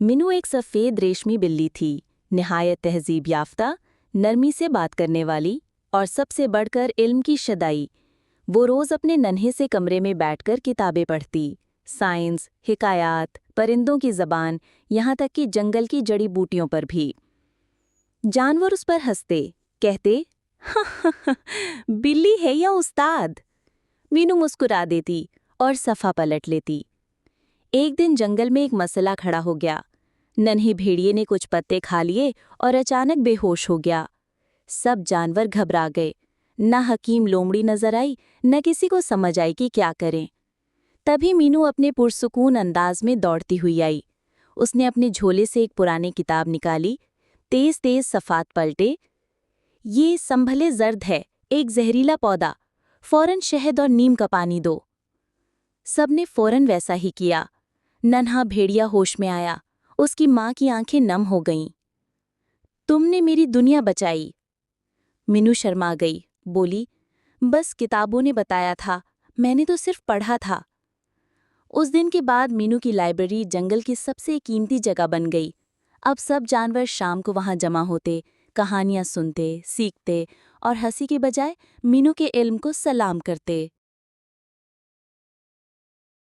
मीनू एक सफ़ेद रेशमी बिल्ली थी, निहायत तहजीब याफ्ता, नरमी से बात करने वाली और सबसे बढ़कर इल्म की शदाई। वो रोज़ अपने नन्हे से कमरे में बैठकर किताबें पढ़ती, साइंस, हिकायात, परिंदों की ज़बान, यहाँ तक कि जंगल की जड़ी बूटियों पर भी। जानवर उस पर हंसते, कहते, बिल्ली है या उस्ताद। मीनू मुस्कुरा देती और सफ़ा पलट लेती। एक दिन जंगल में एक मसला खड़ा हो गया। नन्ही भेड़िए ने कुछ पत्ते खा लिए और अचानक बेहोश हो गया। सब जानवर घबरा गए। न हकीम लोमड़ी नजर आई, न किसी को समझ आई कि क्या करें। तभी मीनू अपने पुरसुकून अंदाज में दौड़ती हुई आई। उसने अपने झोले से एक पुरानी किताब निकाली, तेज तेज सफ़ात पलटे। ये संभले जर्द है, एक जहरीला पौधा, फौरन शहद और नीम का पानी दो। सबने फौरन वैसा ही किया। नन्हा भेड़िया होश में आया। उसकी माँ की आंखें नम हो गईं। तुमने मेरी दुनिया बचाई। मीनू शर्मा गई, बोली, बस किताबों ने बताया था, मैंने तो सिर्फ पढ़ा था। उस दिन के बाद मीनू की लाइब्रेरी जंगल की सबसे कीमती जगह बन गई। अब सब जानवर शाम को वहां जमा होते, कहानियां सुनते, सीखते और हंसी के बजाय मीनू के इल्म को सलाम करते।